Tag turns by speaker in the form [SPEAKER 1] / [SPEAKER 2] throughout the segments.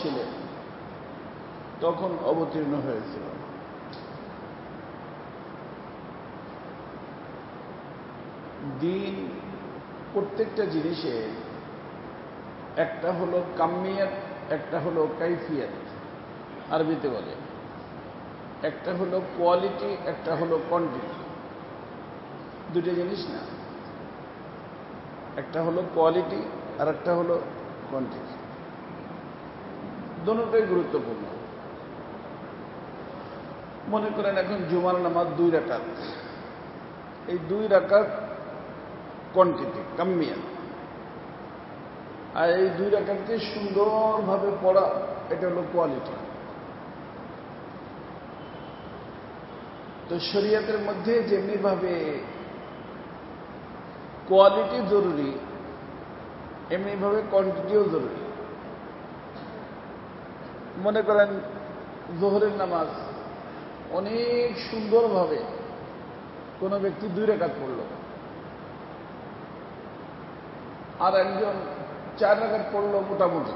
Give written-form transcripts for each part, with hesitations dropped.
[SPEAKER 1] ছিলেন তখন অবতীর্ণ হয়েছিল। দিন প্রত্যেকটা জিনিসে একটা হলো কামিয়াত, একটা হলো কাইফিয়াত, আরবিতে বলে। একটা হলো কোয়ালিটি, একটা হলো কোয়ান্টিটি। দুটো জিনিস না, একটা হলো কোয়ালিটি আর একটা হলো কোয়ান্টিটি। দুটোই গুরুত্বপূর্ণ। মনে করেন এখন জুমার নামাজ 2 রাকাত, এই 2 রাকাত কোয়ান্টিটি, কামিয়াত। আর এই 2 রাকাতকে সুন্দরভাবে পড়া, এটা হলো কোয়ালিটি। তো শরীয়তের মধ্যে যেমনিভাবে কোয়ালিটি জরুরি, এমনিভাবে কোয়ান্টিটিও জরুরি। মনে করেন যোহরের নামাজ অনেক সুন্দরভাবে কোনো ব্যক্তি 2 রাকাত পড়ল, আর একজন 4 রাকাত পড়ল মোটামুটি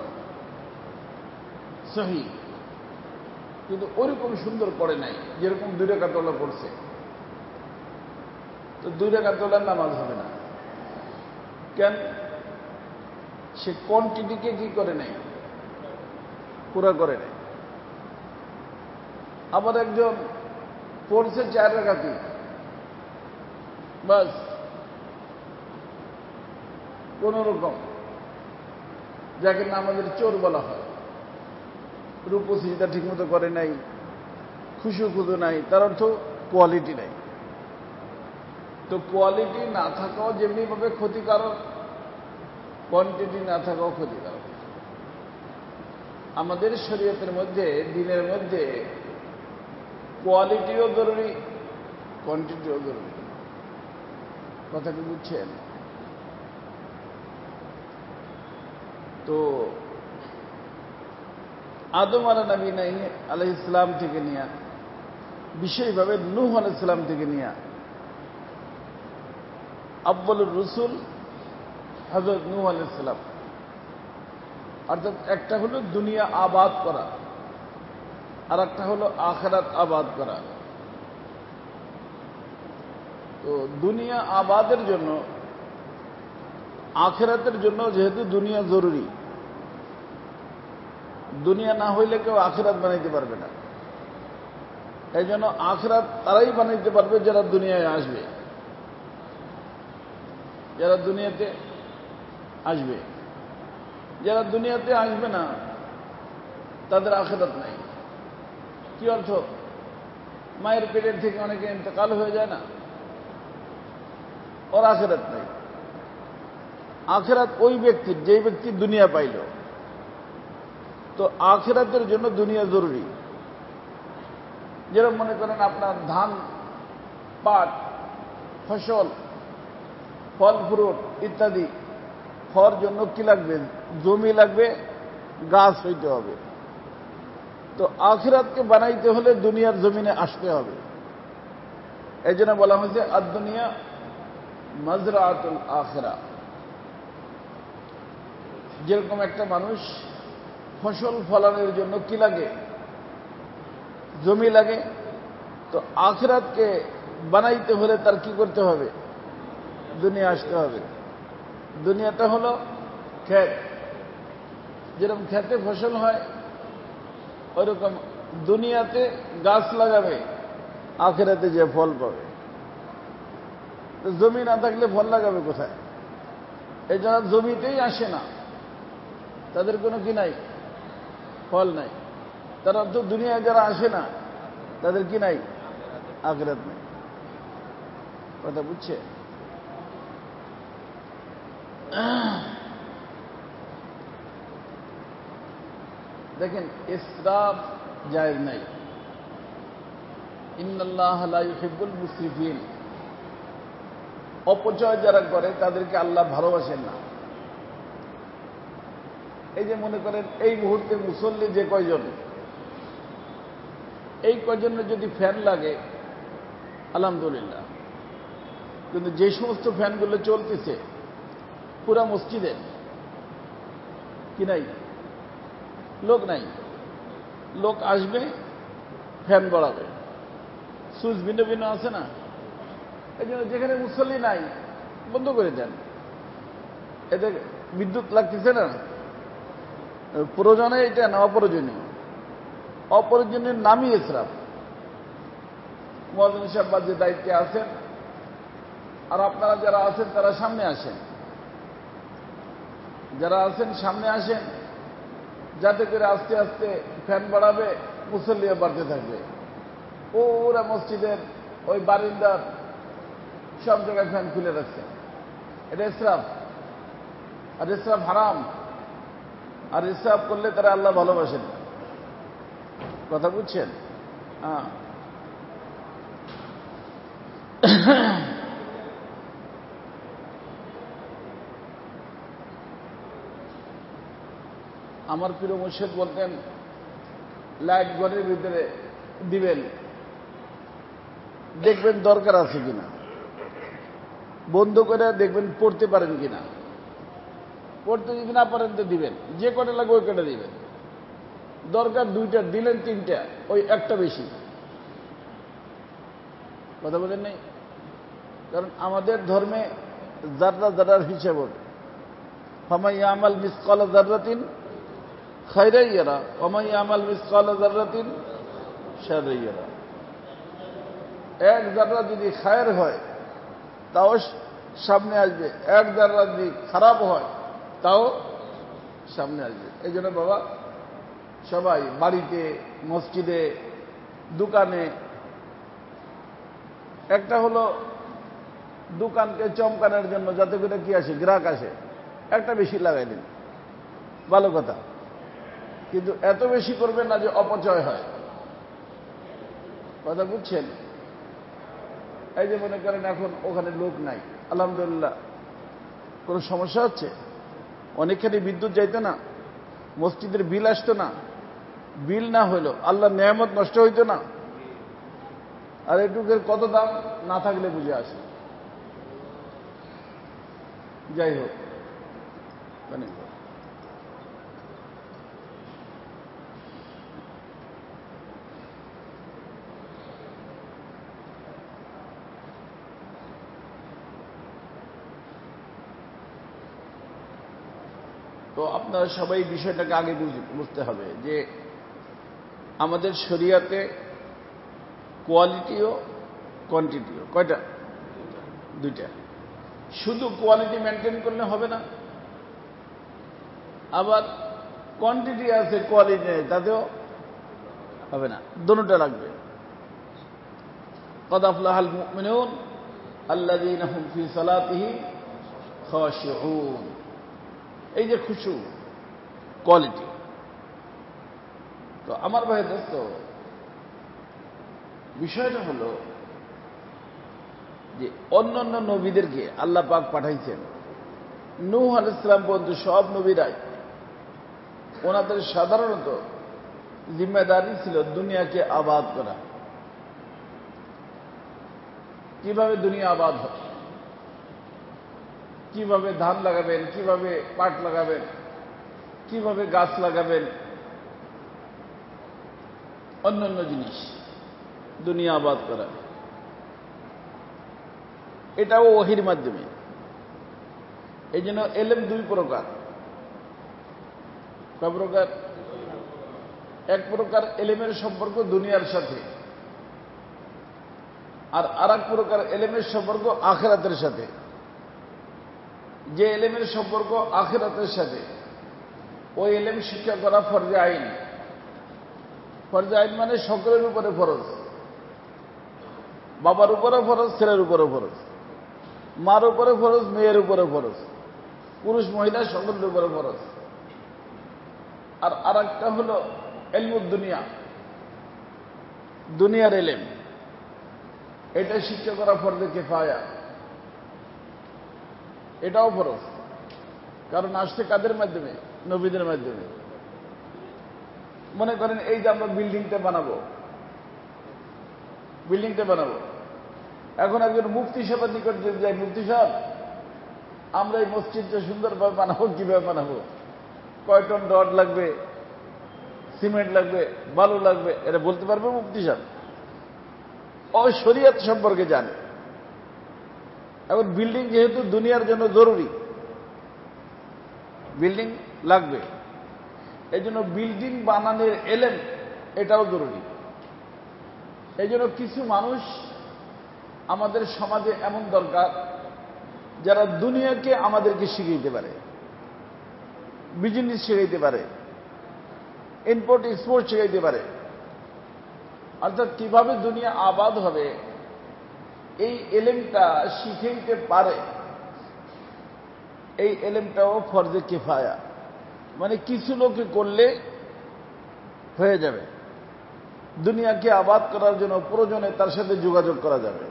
[SPEAKER 1] সহি, কিন্তু ওরকম সুন্দর পড়ে নাই যেরকম 2 রাকাত ওলা পড়ছে। তো 2 রাকাত ওলার নামাজ হবে না। কেন? সে কোয়ান্টিটিকে কি করে নাই, পুরা করে নাই। আবার একজন পড়ছে 4 রাকাতই, বাস কোন রকম, যাকে নামাজের চোর বলা হয়, রূপু সিজদা ঠিক মতো করে নাই, খুশু খুদু নাই, তার অর্থ কোয়ালিটি নাই। তো কোয়ালিটি না থাকাও যেমনিভাবে ক্ষতিকারক, কোয়ান্টিটি না থাকাও ক্ষতিকারক। আমাদের শরীয়তের মধ্যে, দিনের মধ্যে কোয়ালিটিও জরুরি, কোয়ান্টিটিও জরুরি। কথা কি বুঝছেন? তো আদম আলাইহিস সালাম থেকে নিয়ে, বিশেষভাবে নূহ আলাইহিস সালাম থেকে নিয়ে আব্বালুর রসুল হযরত নূহ আলাইহিস সালাম, অর্থাৎ একটা হলো দুনিয়া আবাদ করা আর একটা হলো আখিরাত আবাদ করা। তো দুনিয়া আবাদের জন্য, আখিরাতের জন্য যেহেতু দুনিয়া জরুরি, দুনিয়া না হইলে কেউ আখিরাত বানাইতে পারবে না। এই জন্য আখিরাত তারাই বানাইতে পারবে যারা দুনিয়ায় আসবে, যারা দুনিয়াতে আসবে। যারা দুনিয়াতে আসবে না তাদের আখিরাত নাই। কি অর্থ? মায়ের পেটের থেকে অনেকে ইন্তেকাল হয়ে যায় না, ওর আখিরাত নাই। আখিরাত ওই ব্যক্তির, যেই ব্যক্তি দুনিয়া পাইল। তো আখিরাতের জন্য দুনিয়া জরুরি। যেরকম মনে করেন আপনার ধান, পাট, ফসল, ফল ফ্রুট ইত্যাদি হওয়ার জন্য কি লাগবে? জমি লাগবে, গাছ হইতে হবে। তো আখিরাতকে বানাইতে হলে দুনিয়ার জমিনে আসতে হবে। এই জন্য বলা হয়েছে আদ-দুনিয়া মাজরাআতুল আখিরা। যেরকম একটা মানুষ ফসল ফলানোর জন্য কি লাগে? জমি লাগে। তো আখিরাতকে বানাইতে হলে তার কি করতে হবে? দুনিয়া আসতে হবে। দুনিয়াটা হলো ক্ষেত। যেরকম ক্ষেতে ফসল হয়, ওইরকম দুনিয়াতে গাছ লাগাবে, আখিরাতে যে ফল পাবে। তো জমি না থাকলে ফল লাগাবে কোথায়? এই যারা জমিতেই আসে না, তাদের কোনো কি নাই? ফল নাই। তার অর্থ দুনিয়ায় যারা আসে না তাদের কি নাই? আখিরাত নাই। কথা বুঝছে? দেখেন, ইসরাফ জায়েজ নাই। ইন্নাল্লাহা লা ইউহিব্বুল মুসরিফিন। অপচয় যারা করে তাদেরকে আল্লাহ ভালোবাসেন না। এই যে মনে করেন এই মুহূর্তে মুসল্লি যে কয়জন, এই কয়জনের যদি ফ্যান লাগে আলহামদুলিল্লাহ, কিন্তু যে সমস্ত ফ্যানগুলো চলতেছে পুরা মসজিদে কি নাই? লোক নাই, লোক আসবে, ফ্যান বাড়াবে, সুইচ ভিন্ন ভিন্ন আছে না, এই জন্য যেখানে মুসল্লি নাই বন্ধ করে দেন। এতে বিদ্যুৎ লাগতেছে না, প্রয়োজনে এটা না অপ্রয়োজনীয়, অপ্রয়োজনীয় নামই ইসরাফ। মুয়াজ্জিন সাহেব যে দায়িত্বে আছেন আর আপনারা যারা আছেন তারা সামনে আসেন, যারা আছেন সামনে আসেন, যাতে করে আস্তে আস্তে ফ্যান বাড়াবে, মুসল্লিও বাড়তে থাকবে। ওরা মসজিদের ওই বারিন্দার সব জায়গায় ফ্যান খুলে রাখছে, এটা ইসরাফ। আর ইসরাফ হারাম, আর ইসরাফ করলে তারা আল্লাহ ভালোবাসেন। কথা বুঝছেন? হ্যাঁ। আমার প্রিয় মুর্শিদ বলতেন, লাইট ঘরের ভিতরে দিবেন, দেখবেন দরকার আছে কিনা, বন্ধ করে দেখবেন পড়তে পারেন কিনা। পড়তে যদি না পারেন তো দিবেন, যে কটা লাগবে ওই কটা দিবেন। দরকার দুইটা, দিলেন তিনটা, ওই একটা বেশি। কথা বলেন নেই? কারণ আমাদের ধর্মে যাররা যারার হিসাব হবে। ফামাই আমাল মিসকাল যাররাতিন খায়রান ইয়ারা ওয়া মান ইয়ামাল মিসকাল যাররাতিন শাররান ইয়ারা। এক যাররা যদি খায়ের হয় তাও সামনে আসবে, এক যাররা যদি খারাপ হয় তাও সামনে আসবে। এই জন্য বাবা, সবাই বাড়িতে, মসজিদে, দোকানে, একটা হলো দোকানকে চমকানোর জন্য যাতে করে কি আসে, গ্রাহক আসে, একটা বেশি লাগাই দিন, ভালো কথা। কিন্তু এত বেশি করবেন না যে অপচয় হয়। কথা বুঝছেন? এই যে মনে করেন এখন ওখানে লোক নাই, আলহামদুলিল্লাহ, কোনো সমস্যা হচ্ছে? অনেকখানি বিদ্যুৎ যাইতো না, মসজিদের বিল আসতো না, বিল না হইল আল্লাহর নেয়ামত নষ্ট হইতো না। আর এটুকের কত দাম না থাকলে বুঝে আসে। যাই হোক, মানে তো আপনারা সবাই বিষয়টাকে আগে বুঝতে হবে যে আমাদের শরিয়াতে কোয়ালিটিও কোয়ান্টিটিও কয়টা? দুইটা। শুধু কোয়ালিটি মেনটেন করলে হবে না, আবার কোয়ান্টিটি আছে কোয়ালিটি নেই, তাতেও হবে না, দুটোটা লাগবে। ক্বাদ আফলাহাল মুমিনুন আল্লাযীনা হুম ফী সালাতিহিম খাশিউন। এই যে খুশু, কোয়ালিটি। তো আমার ভাই দোস্ত, বিষয়টা হলো যে অন্যান্য নবীদেরকে আল্লাহ পাক পাঠাইছেন, নূহ আলাইহিস সালাম পর্যন্ত সব নবীরাই, ওনাদের সাধারণত জিম্মেদারি ছিল দুনিয়াকে আবাদ করা। কিভাবে দুনিয়া আবাদ হয়, কিভাবে ধান লাগাবেন, কিভাবে পাট লাগাবেন, কিভাবে গাছ লাগাবেন, অন্যান্য জিনিস, দুনিয়া আবাদ করা। এটাও ওহীর মাধ্যমে। এই জন্য এলেম দুই প্রকার। কয় প্রকার? এক প্রকার এলেমের সম্পর্ক দুনিয়ার সাথে, আর আরেক প্রকার এলেমের সম্পর্ক আখিরাতের সাথে। যে এলেমের সম্পর্ক আখিরাতের সাথে, ওই এলেম শিক্ষা করা ফরজে আইন। ফরজে আইন মানে সকলের উপরে ফরজ, বাবার উপরে ফরজ, ছেলের উপরে ফরজ, মার উপরে ফরজ, মেয়ের উপরে ফরজ, পুরুষ মহিলা সকলের উপরে ফরজ। আর আরেকটা হলো ইলমুদ দুনিয়া, দুনিয়ার এলেম, এটা শিক্ষা করা ফরজে কিফায়া, এটাও ফরজ। কারণ আসছে কাদের মাধ্যমে? নবীদের মাধ্যমে। মনে করেন এই যে আমরা বিল্ডিংটা বানাবো, এখন একজন মুফতি সাহেবের নিকট যদি যাই, মুফতি সাহেব আমরা এই মসজিদটা সুন্দরভাবে বানাবো, কিভাবে বানাবো, কয় টন রড লাগবে, সিমেন্ট লাগবে, বালু লাগবে, এটা বলতে পারবে মুফতি সাহেব? ও শরিয়ত সম্পর্কে জানে। এখন বিল্ডিং যেহেতু দুনিয়ার জন্য জরুরি, বিল্ডিং লাগবে, এই জন্য বিল্ডিং বানানোর এলেম এটাও জরুরি। এই জন্য কিছু মানুষ আমাদের সমাজে এমন দরকার যারা দুনিয়াকে আমাদেরকে শিখাইতে পারে, বিজনেস শিখাইতে পারে, ইম্পোর্ট এক্সপোর্ট শিখাইতে পারে। অর্থাৎ কিভাবে দুনিয়া আবাদ হবে এই এলেমটা শিখাইতে পারে। এই এলেমটাও ফরজে কিফায়া, মানে কিছু লোকে করলে হয়ে যাবে, দুনিয়াকে আবাদ করার জন্য প্রয়োজনে তার সাথে যোগাযোগ করা যাবে।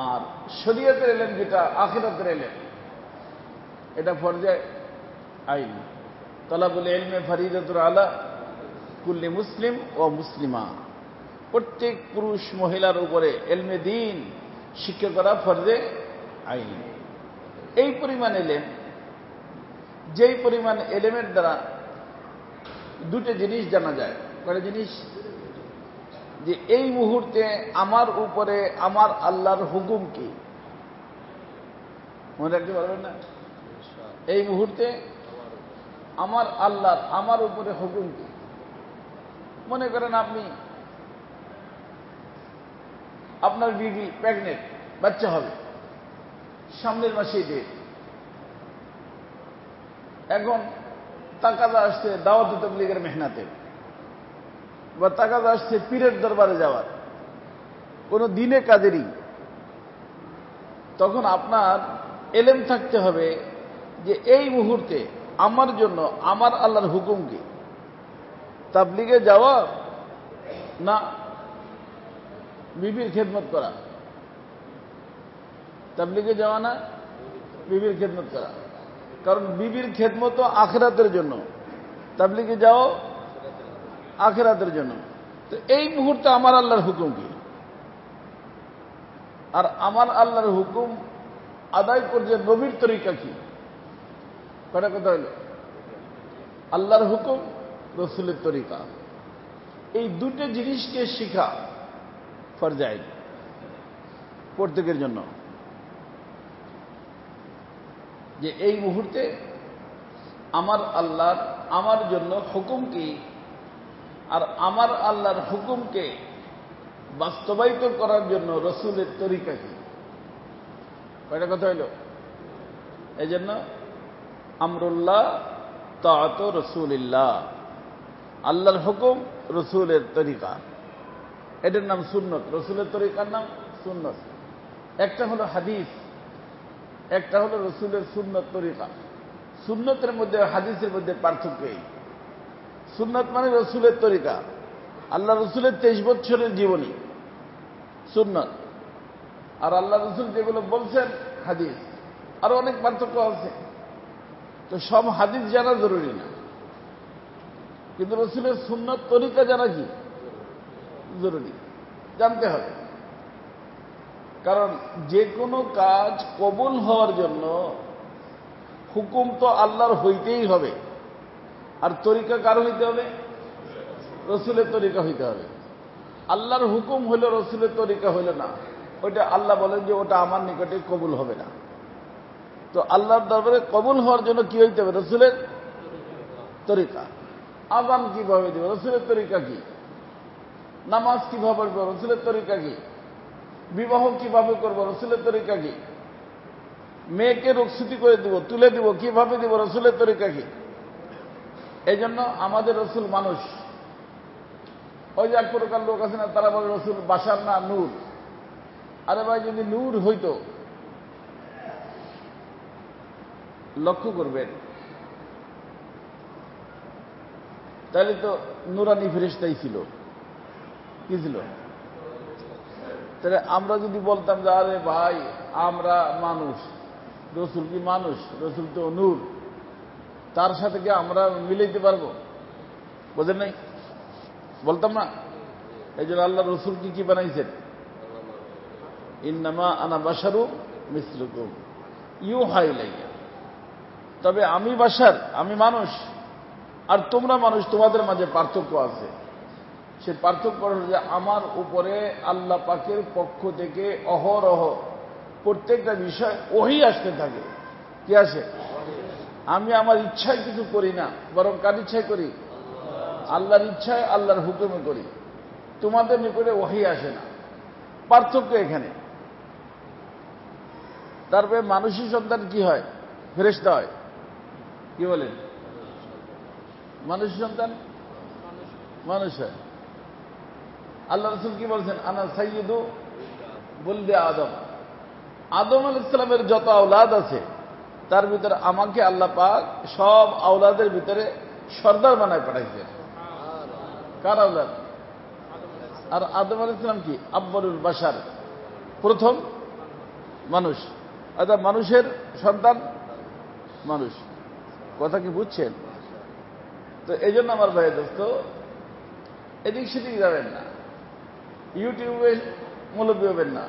[SPEAKER 1] আর শরীয়তের এলেম যেটা আখিরাতের এলেম, এটা ফরজে আইন। তলাবুল ইলমে ফরিদাতুন আলা কুল্লি মুসলিম ও মুসলিমা, প্রত্যেক পুরুষ মহিলার উপরে ইলমে দ্বীন শিক্ষা করা ফরজে আইন। এই পরিমাণ এলেম, যেই পরিমাণ এলেমের দ্বারা দুটো জিনিস জানা যায়। কয়টা জিনিস? যে এই মুহূর্তে আমার উপরে আমার আল্লাহর হুকুম কি, মনে রাখতে পারবেন না? এই মুহূর্তে আমার আল্লাহর আমার উপরে হুকুম কি? মনে করেন আপনি, আপনার বিবি প্রেগনেন্ট, বাচ্চা হবে সামনের মাসেই ডেট। এখন তাকাদা আসছে দাওয়াত তাবলীগের মেহনাতে, বা তাকাদা আসছে পীরের দরবারে যাওয়ার, কোন দিনে কাজেরই। তখন আপনার এলেম থাকতে হবে যে এই মুহূর্তে আমার জন্য আমার আল্লাহর হুকুম কি, তাবলীগে যাওয়া না বিবির খেদমত করা? তাবলীগে যাওয়া না বিবির খেদমত করা, কারণ বিবির খেদমত আখিরাতের জন্য, তাবলীগে যাও আখিরাতের জন্য। তো এই মুহূর্তে আমার আল্লাহর হুকুম কি, আর আমার আল্লাহর হুকুম আদায় করছে নবীর তরিকা কি? কটা কথা হইল? আল্লাহর হুকুম, রসুলের তরিকা, এই দুটো জিনিসকে শিখা ফরজ আইন প্রত্যেকের জন্য। যে এই মুহূর্তে আমার আল্লাহর আমার জন্য হুকুম কি, আর আমার আল্লাহর হুকুমকে বাস্তবায়িত করার জন্য রসুলের তরিকা কি? কয়টা কথা হইল? এই জন্য আমরুল্লাহ তাআত রাসূলিল্লাহ, আল্লাহর হুকুম, রসুলের তরিকা, এটার নাম সুন্নত। রসুলের তরিকার নাম সুন্নত। একটা হলো হাদিস, একটা হলো রসুলের সুন্নত তরিকা। সুন্নতের মধ্যে হাদিসের মধ্যে পার্থক্য এই। সুন্নত মানে রসুলের তরিকা, আল্লাহ রসুলের 23 বছরের জীবনী সুন্নত, আর আল্লাহ রসুল যেগুলো বলছেন হাদিস। আরো অনেক পার্থক্য আছে, তো সব হাদিস জানা জরুরি না, কিন্তু রসুলের সুন্নত তরিকা জানা কি জরুরি, জানতে হবে। কারণ যে কোনো কাজ কবুল হওয়ার জন্য হুকুম তো আল্লাহর হইতেই হবে, আর তরিকা কার হইতে হবে? রসুলের তরিকা হইতে হবে। আল্লাহর হুকুম হইল, রসুলের তরিকা হইল না, ওইটা আল্লাহ বলেন যে ওটা আমার নিকটে কবুল হবে না। তো আল্লাহর দরবারে কবুল হওয়ার জন্য কি হইতে হবে? রসুলের তরিকা। আযান কিভাবে দিব? রসুলের তরিকা কি? নামাজ কিভাবে পড়ব? রসুলের তরিকা কি? বিবাহ কিভাবে করব? রসুলের তরিকা কি? মেয়েকে রুখসুতি করে দিব, তুলে দিব, কিভাবে দিব? রসুলের তরিকা কি? এই জন্য আমাদের রসুল মানুষ। ওই যে এক প্রকার লোক আছে না, তারা বলে রসুল বাশার না নূর। আরে ভাই, যদি নূর হইত, লক্ষ্য করবেন, তাহলে তো নুরানি ফেরেশতাই ছিল। কি ছিল? তাহলে আমরা যদি বলতাম যে আরে ভাই আমরা মানুষ, রসুল কি মানুষ? রসুল তো নূর, তার সাথে কি আমরা মিলাইতে পারবো? বোঝেন নাই? বলতাম না। এই জন্য আল্লাহ রসুল কি বানাইছেন? ইন্নামা আনা বাশারু মিসলুকুম ইউহা ইলাইয়া। তবে আমি বাশার, আমি মানুষ, আর তোমরা মানুষ, তোমাদের মাঝে পার্থক্য আছে। সে পার্থক্য হল যে আমার উপরে আল্লাহ পাকের পক্ষ থেকে অহরহ প্রত্যেকটা বিষয় ওহী আসতে থাকে। কি আসে? আমি আমার ইচ্ছায় কিছু করি না, বরং কার ইচ্ছায় করি? আল্লাহর ইচ্ছায়, আল্লাহর হুকুমে করি। তোমাদের নিকটে ওহী আসে না। পার্থক্য এখানে। তারপরে মানুষের সন্তান কি হয়? ফেরেশতা হয়। কি বলেন? মানুষের সন্তান মানুষ হয়। আল্লাহ রাসূল কি বলছেন? আনা সাইয়্যিদু বুলদি আদম। আদম আলাইহিস সালামের যত আওলাদ আছে তার ভিতরে আমাকে আল্লাহ পাক সব আওলাদের ভিতরে সর্দার বানায় পাঠাইছেন। কার আওলাদ? আর আদম আলাইহিস সালাম কি আব্বালুল বাশার, প্রথম মানুষ। অর্থাৎ মানুষের সন্তান মানুষ। কথা কি বুঝছেন? তো এই জন্য আমার ভাই দোস্ত, এদিক সেদিক যাবেন না, ইউটিউবে মৌলবি হবেন না,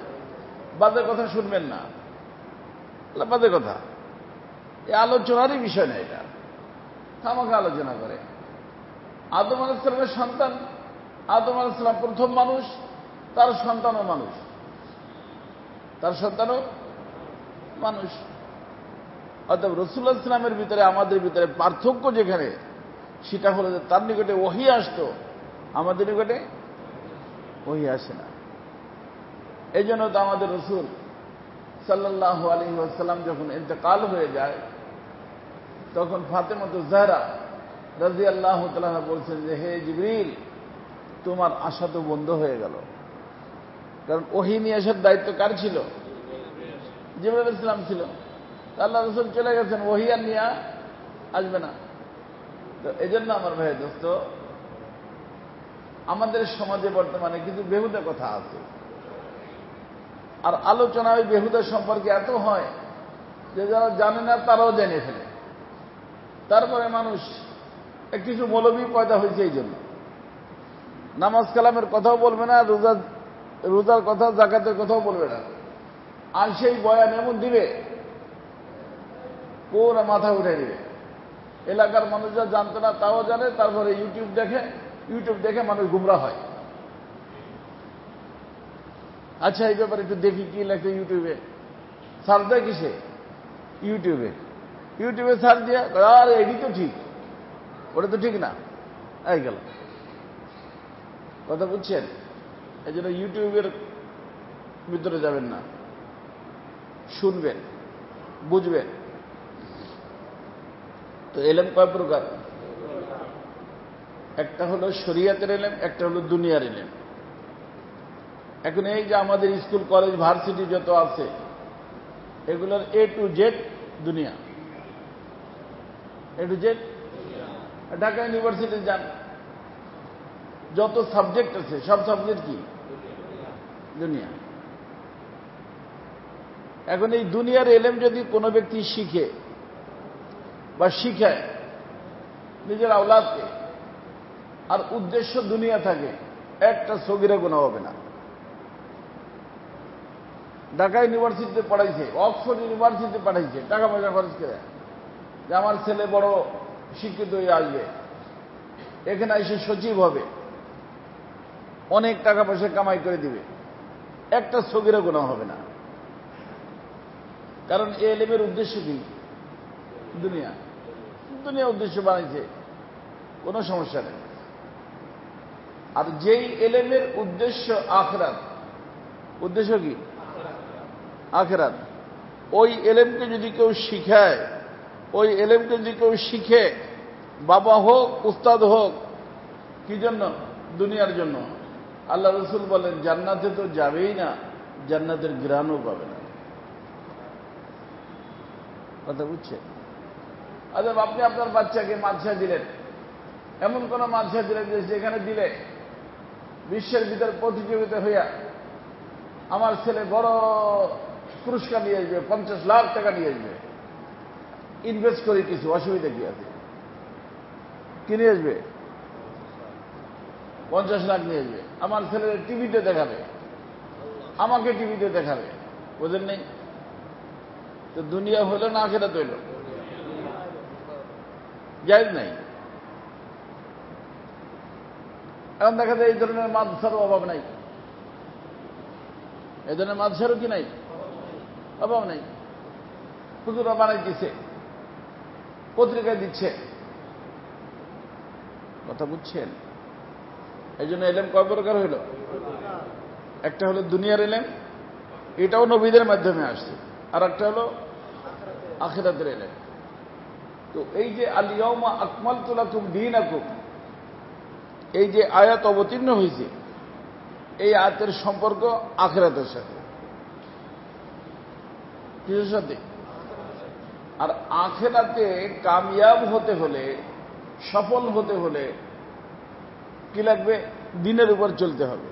[SPEAKER 1] বাজে কথা শুনবেন না। বাজে কথা এই আলোচনারই বিষয় না। এটা খামাখা আলোচনা করে। আদম আলাইহিস সালামের সন্তান, আদম আলাইহিস সালাম প্রথম মানুষ, তার সন্তানও মানুষ, তার সন্তানও মানুষ। অর্থাৎ রাসূলুল্লাহ সাল্লাল্লাহু আলাইহি ওয়াসাল্লামের ভিতরে আমাদের ভিতরে পার্থক্য যেখানে, সেটা হলো যে তার নিকটে ওহী আসতো, আমাদের নিকটে ওহী আসে না। এই জন্য তো আমাদের রাসূল সাল্লাল্লাহু আলাইহি ওয়াসাল্লাম যখন ইন্তেকাল হয়ে যায়, তখন ফাতেমাতুজ জাহরা রাদিয়াল্লাহু তাআলা বলছেন যে হে জিবরিল, তোমার আশা তো বন্ধ হয়ে গেল। কারণ ওহী নিয়ে আসার দায়িত্ব কার ছিল? জিবরাইল আলাইহিস সালাম ছিল। আল্লাহ রাসূল চলে গেছেন, ওহী আর নিয়ে আসবে না। তো এই জন্য আমার ভাই দোস্ত, আমাদের সমাজে বর্তমানে কিছু বেহুদা কথা আছে। আর আলোচনা ওই বেহুদা সম্পর্কে এত হয় যে যারা জানে না তারাও জেনে ফেলে। তারপরে মানুষ কিছু মৌলবি পয়দা হয়েছে এই জন্য নামাজ কালামের কথাও বলবে না, রোজার কথা, যাকাতের কথাও বলবে না। আর সেই বয়ান এমন দিবে, পুরো মাথা উঠে দিবে। এলাকার মানুষরা জানতো না তাও জানে। তারপরে ইউটিউব দেখে মানুষ গুমরা হয়। আচ্ছা, এই ব্যাপারে একটু দেখি কি লেখে ইউটিউবে। সার্চ দেয় কিসে? ইউটিউবে সার্চ দিয়ে, আর এডি তো ঠিক, ওটা তো ঠিক না, এই গেল। কথা বুঝছেন? এই জন্য ইউটিউবের ভিতরে যাবেন না, শুনবেন, বুঝবেন। তো এলেম কয় প্রকার? একটা হলো শরীয়তের এলেম, একটা হলো দুনিয়ার এলেম। এখন এই যে আমাদের স্কুল, কলেজ, ভার্সিটি যত আছে, এগুলোর A to Z দুনিয়া। A to Z। Dhaka university যান, যত সাবজেক্ট আছে সব সাবজেক্ট কি? দুনিয়া। এখন এই দুনিয়ার এলেম যদি কোনো ব্যক্তি শিখে বা শিখায় নিজের আওলাদকে, আর উদ্দেশ্য দুনিয়া থাকে, একটা সগীরা গুনাহ হবে না। ঢাকা ইউনিভার্সিটিতে পড়াইছে, অক্সফোর্ড ইউনিভার্সিটিতে পাঠাইছে, টাকা পয়সা খরচ করে, যে আমার ছেলে বড় শিক্ষিত হয়ে আসবে, এখানে এসে সচিব হবে, অনেক টাকা পয়সা কামাই করে দিবে, একটা সগীরা গুনাহ হবে না। কারণ এই এলেমের উদ্দেশ্য কি? দুনিয়া উদ্দেশ্য বানাইছে, কোনো সমস্যা নেই। আর যেই এলেমের উদ্দেশ্য আখিরাত, উদ্দেশ্য কি? আখিরাত। ওই এলেমকে যদি কেউ শিখায়, ওই এলেমকে যদি কেউ শিখে, বাবা হোক, উস্তাদ হোক, কি জন্য? দুনিয়ার জন্য। আল্লাহ রাসূল বলেন জান্নাতে তো যাবেই না, জান্নাতের ঘ্রাণও পাবে না। কথা বুঝছে? আচ্ছা, আপনি আপনার বাচ্চাকে মাদ্রাসায় দিলেন, এমন কোন মাদ্রাসায় দিলেন যে যেখানে দিলে বিশ্বের ভিতর প্রতিযোগিতা হইয়া আমার ছেলে বড় পুরস্কার নিয়ে আসবে, 50 লাখ টাকা নিয়ে আসবে, ইনভেস্ট করি কিছু, অসুবিধা কি আছে? কি নিয়ে আসবে? 50 লাখ নিয়ে আসবে। আমার ছেলে টিভিতে দেখাবে, আমাকে টিভিতে দেখাবে, বুঝেন নেই? তো দুনিয়া হইল না আখিরাত হইল? জায়েজ নাই। এখন দেখা যায় এই ধরনের মাদ্রাসারও অভাব নাই, এই ধরনের মাদ্রাসারও কি নাই, অভাব নাই। হুজুরা বানাইতেছে, পত্রিকায় দিচ্ছে, কথা বুঝছেন? এই জন্য এলেম কয় প্রকার হইল? একটা হলো দুনিয়ার এলেম, এটাও নবীদের মাধ্যমে আসছে, আর একটা হলো আখিরাতের এলেম। তো এই যে আল ইয়াউমা আকমালতু লাকুম দীনাকুম, এই যে আয়াত অবতীর্ণ হয়েছে, এই আয়াতের সম্পর্ক আখিরাতের সাথে। কিসের সাথে? আর আখিরাতে কামিয়াব হতে হলে, সফল হতে হলে কি লাগবে? দ্বীনের উপর চলতে হবে।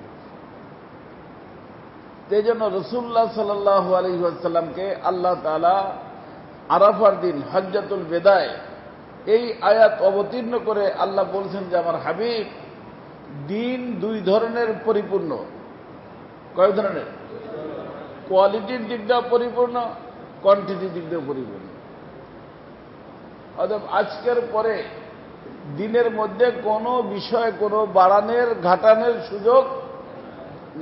[SPEAKER 1] এই জন্য রাসূলুল্লাহ সাল্লাল্লাহু আলাইহি ওয়াসাল্লামকে আল্লাহ তাআলা আরাফার দিন হজ্জাতুল বেদায় এই আয়াত অবতীর্ণ করে আল্লাহ বলছেন যে আমার হাবিব, দ্বীন দুই ধরনের পরিপূর্ণ। কয় ধরনের? কোয়ালিটির দিক দিয়েও পরিপূর্ণ, কোয়ান্টিটির দিক দিয়েও পরিপূর্ণ। অতএব আজকের পরে দ্বীনের মধ্যে কোনো বিষয়, কোনো বাড়ানোর ঘাটানোর সুযোগ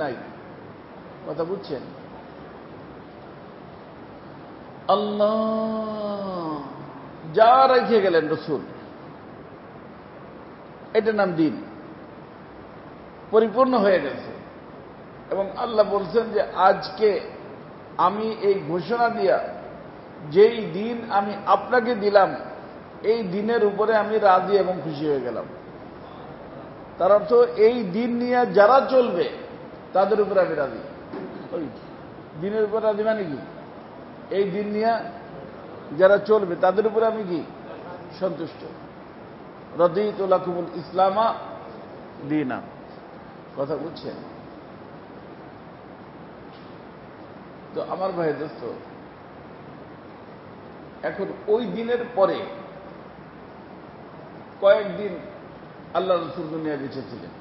[SPEAKER 1] নাই। কথা বুঝছেন? আল্লাহ যা রেখে গেলেন রসুল, এটার নাম দ্বীন, পরিপূর্ণ হয়ে গেছে। এবং আল্লাহ বলছেন যে আজকে আমি এই ঘোষণা দিয়া যেই দিন আমি আপনাকে দিলাম, এই দিনের উপরে আমি রাজি এবং খুশি হয়ে গেলাম। তার অর্থ এই দিন নিয়ে যারা চলবে তাদের উপরে আমি রাজি। ওই দিনের উপর রাজি মানে কি? এই দিন নিয়ে যারা চলবে তাদের উপরে আমি কি? সন্তুষ্ট। রাদিতু লাকুমুল ইসলামা দীনা। কথা বুঝছেন? তো আমার ভাই দোস্ত, এখন ওই দিনের পরে কয়েকদিন আল্লাহ রাসূল দুনিয়া বেঁচেছিলেন।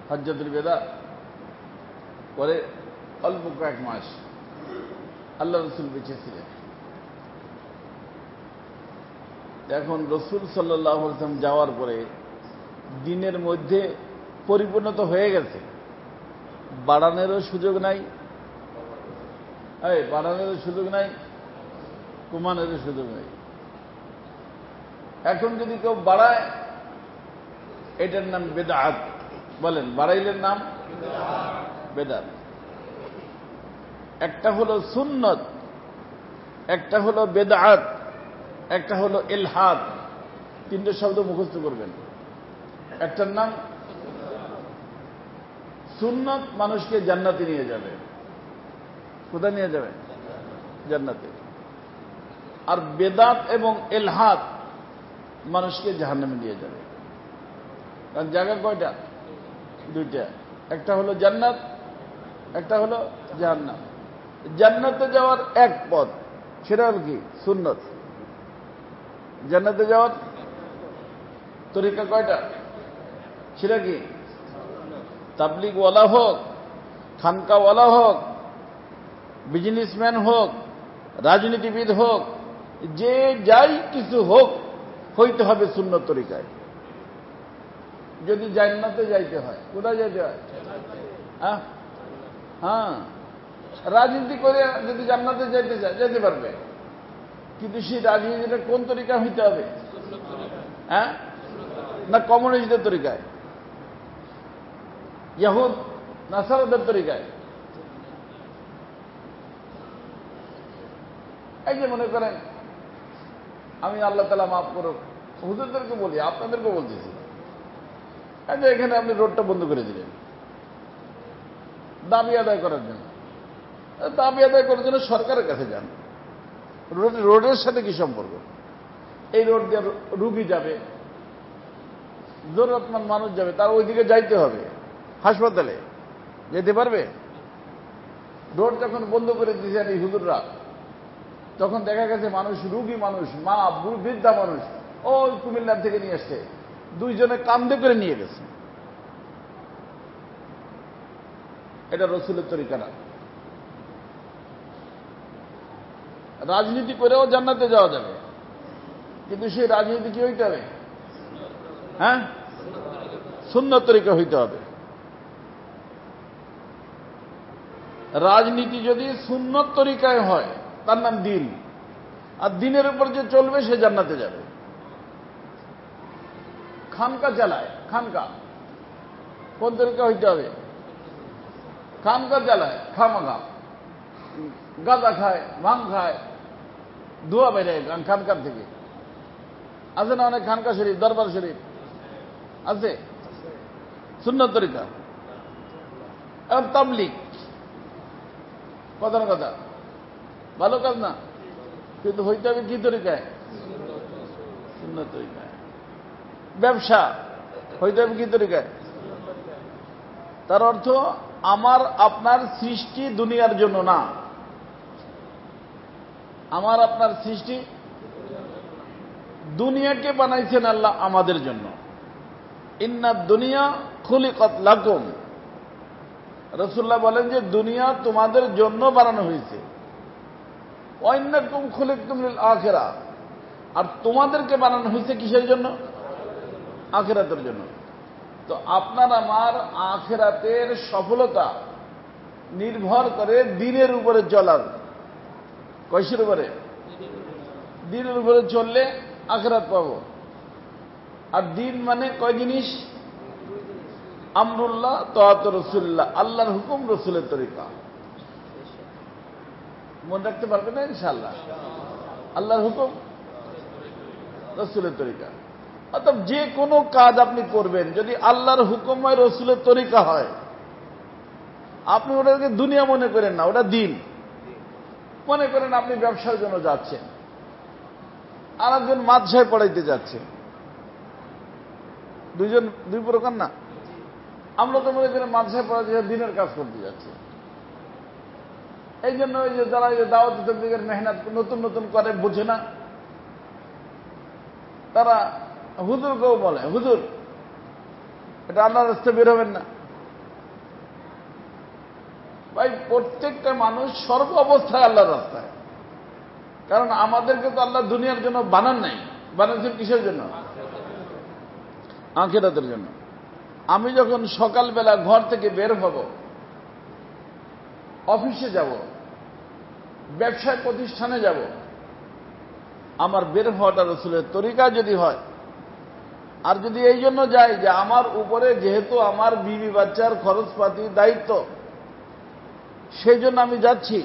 [SPEAKER 1] হজ্জাতুল বেদা পরে অল্প কয়েক মাস আল্লাহ রাসূল বেঁচেছিলেন। এখন রাসূল সাল্লাল্লাহু আলাইহি ওয়াসাল্লাম যাওয়ার পরে দিনের মধ্যে পরিপূর্ণতা হয়ে গেছে, বাড়ানোরও সুযোগ নাই, বাড়ানোরও সুযোগ নাই, কমানোরও সুযোগ নাই। এখন যদি কেউ বাড়ায়, এটার নাম বেদাত। বলেন, বাড়াইলের নাম বেদাত। একটা হলো সুন্নত, একটা হলো বেদাত, একটা হলো ইলহাদ। তিনটে শব্দ মুখস্থ করবেন। একটার নাম সুন্নত, মানুষকে জান্নাতে নিয়ে যাবে। কোথায় নিয়ে যাবে? জান্নাতে। আর বেদাত এবং ইলহাদ মানুষকে জাহান্নামে নিয়ে যাবে। কারণ জায়গা কয়টা? দুইটা। একটা হলো জান্নাত, একটা হলো জাহান্নাম। জান্নাতে যাওয়ার এক পথ, সেটা হল কি? সুন্নত। জান্নাতে যাওয়ার তরিকা কয়টা? সেটা কি? তাবলিগওয়ালা হোক, খানকাওয়ালা হোক, বিজনেসম্যান হোক, রাজনীতিবিদ হোক, যে যাই কিছু হোক, হইতে হবে সুন্নত তরিকায়। যদি জান্নাতে যাইতে হয়, কোথায় যাইতে হয়? হ্যাঁ, রাজনীতি করে যদি জান্নাতে যাইতে চায়, যেতে পারবে। কিন্তু সেই রাজনীতিটা কোন তরিকা হইতে হবে? হ্যাঁ, না কমিউনিস্টদের তরিকায়, ইহুদ নাসারাদের তরিকায়? এই যে মনে করেন, আমি আল্লাহ তাআলা মাফ করুক, হুজুরদেরকে বলি, আপনাদেরকে বলতেছি, এখানে আপনি রোডটা বন্ধ করে দিলেন দাবি আদায় করার জন্য। দাবি আদায় করার জন্য সরকারের কাছে যান। রোডের সাথে কি সম্পর্ক? এই রোড দিয়ে রুগী যাবে, জরুরতমন্দ মানুষ যাবে, তার ওইদিকে যাইতে হবে। হাসপাতালে যেতে পারবে? রোড যখন বন্ধ করে দিয়েছেন এই হুজুররা, তখন দেখা গেছে মানুষ, রুগী মানুষ, মা, বৃদ্ধা মানুষ, ওই কুমিল্লার থেকে নিয়ে আসছে, দুইজনে কান্দে করে নিয়ে গেছে। এটা রাসূলের তরিকা না। রাজনীতি করেও জান্নাতে যাওয়া যাবে, কিন্তু সেই রাজনীতি কি হইতে হবে? হ্যাঁ, সুন্নত তরিকা হইতে হবে। রাজনীতি যদি সুন্নত তরিকায় হয় তার নাম দিন, আর দিনের উপর যে চলবে সে জান্নাতে যাবে। খানকা চালায়, খানকা কোন তরিকা হইতে হবে? খানকা চালায়, খামাখা গাঁজা খায়, ভাঙ খায়, ধোয়া বেড়ে খানকার থেকে। আছে না অনেক খানকা শরীফ, দরবার শরীফ আছে, সুন্নত তরিকা। এবং তাবলিগ, কথার কথা ভালো কাজ না, কিন্তু হইতে হবে কি তরিকায়? সুন্নত তরিকায়। ব্যবসা হইতে হবে কি তরিকায়? তার অর্থ আমার আপনার সৃষ্টি দুনিয়ার জন্য না, আমার আপনার সৃষ্টি দুনিয়াকে বানাইছেন আল্লাহ আমাদের জন্য। ইন্না দুনিয়া খুলিকাত লাকুম, রাসূলুল্লাহ বলেন যে দুনিয়া তোমাদের জন্য বানানো হয়েছে। ওয়া ইন্নাকুম খুলিকতুম লিল আখিরাহ, আর তোমাদেরকে বানানো হয়েছে কিসের জন্য? আখিরাতের জন্য। তো আপনার আমার আখিরাতের সফলতা নির্ভর করে দিনের উপরে চলার। কয়সের উপরে? দিনের উপরে চললে আখিরাত পাবো। আর দিন মানে কয় জিনিস? আমরুল্লাহ তাআত রাসূলুল্লাহ, আল্লাহর হুকুম, রসুলের তরিকা। মনে রাখতে পারবেন না ইনশাআল্লাহ? আল্লাহর হুকুম, রসুলের তরিকা। অর্থাৎ যে কোনো কাজ আপনি করবেন যদি আল্লাহর হুকুম হয়, রসুলের তরিকা হয়, আপনি ওটাকে দুনিয়া মনে করেন না, ওটা দিন মনে করেন। আপনি ব্যবসার জন্য যাচ্ছেন, আর একজন মাদ্রাসায় পড়াইতে যাচ্ছে, দুইজন দুই প্রকার না। আমরা তো মনে করি মাদ্রাসায় পড়াইতে দিনের কাজ করতে যাচ্ছে। এই জন্য ওই যে যারা দাওয়াত তাবলীগের মেহনত নতুন নতুন করে বুঝে না, তারা হুজুরকেও বলে, হুজুর এটা আল্লাহর রাস্তায় বের হবেন না। ভাই, প্রত্যেকটা মানুষ সর্ব অবস্থায় আল্লাহর রাস্তায়। কারণ আমাদেরকে তো আল্লাহ দুনিয়ার জন্য বানান নাই, বানাচ্ছেন কিসের জন্য? আখিরাতের জন্য। আমি যখন সকালবেলা ঘর থেকে বের হব, অফিসে যাব, ব্যবসায় প্রতিষ্ঠানে যাব, আমার বের হওয়াটা রসুলের তরিকা যদি হয়, আর যদি এই জন্য যাই যে আমার উপরে যেহেতু আমার বিবি বাচ্চার খরচপাতি দায়িত্ব, সেই জন্য আমি যাচ্ছি,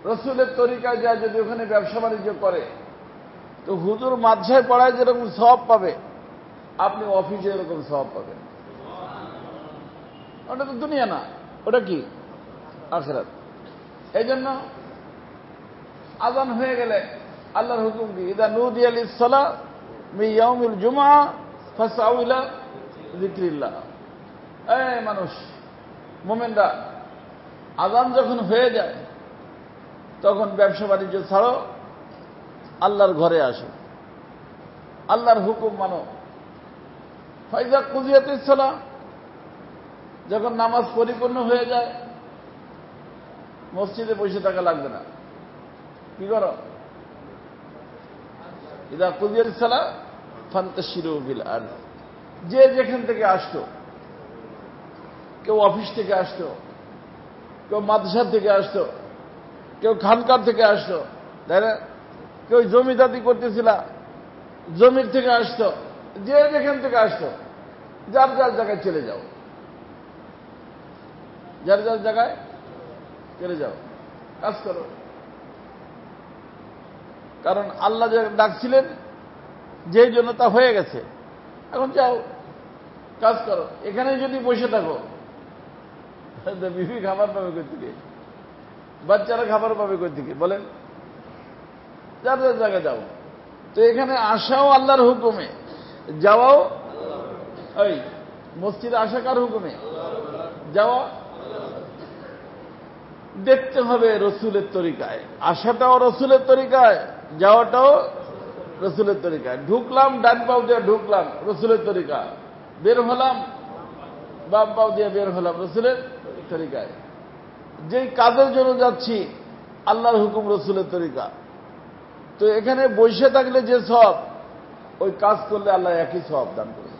[SPEAKER 1] রসুলের তরিকায় যা যদি ওখানে ব্যবসা বাণিজ্য করে, তো হুজুর মাদ্রাসায় পড়ায় যেরকম সওয়াব পাবে, আপনি অফিসে এরকম সওয়াব পাবেন। ওটা তো দুনিয়া না, ওটা কি? আখিরাত। এই জন্য আযান হয়ে গেলে আল্লাহর হুকুম কি? ইযা নুদিয়া লিস-সালাহ মিন ইয়াউমিল জুমআহ ফাসআউ ইলা যিকরিল্লাহ। এই মানুষ, মুমিনরা, আযান যখন হয়ে যায় তখন ব্যবসা বাণিজ্য ছাড়ো, আল্লাহর ঘরে আসো, আল্লাহর হুকুম মানো। ফাইজা কুজিয়াতিস সালাহ, যখন নামাজ পরিপূর্ণ হয়ে যায়, মসজিদে বসে থাকা লাগবে না। কি করো? ইদা কুজিয়াতিস সালাহ ফান্তাশিরু ফিল আরদ। যে যেখান থেকে আসতো, কেউ অফিস থেকে আসতো, কেউ মাদ্রাসা থেকে আসতো, কেউ খানকার থেকে আসতো, তাই না? কেউ জমিদারি করতেছিল, জমির থেকে আসতো, যে যেখান থেকে আসতো, যার যার জায়গায় চলে যাও, যার যার জায়গায় চলে যাও, কাজ করো। কারণ আল্লাহ যে ডাকছিলেন যেই জন্য তা হয়ে গেছে, এখন যাও, কাজ করো। এখানে যদি বসে থাকো, বিবি খাবার পাবে কই থেকে? বাচ্চারা খাবার পাবে কই থেকে? বলেন, যার যার জায়গায় যাও। তো এখানে আসাও আল্লাহর হুকুমে, যাওয়াও ওই মসজিদে আসা কার হুকুমে? যাওয়া দেখতে হবে রসুলের তরিকায়, আসাটাও রসুলের তরিকায়, যাওয়াটাও রসুলের তরিকায়। ঢুকলাম ডান পাও দিয়ে ঢুকলাম, রসুলের তরিকা। বের হলাম বাম পাও দিয়ে বের হলাম, রসুলের তরিকায়। যেই কাজের জন্য যাচ্ছি, আল্লাহর হুকুম, রসুলের তরিকা। তো এখানে বসে থাকলে যে সব, ওই কাজ করলে আল্লাহ একই সওয়াব দান করবে।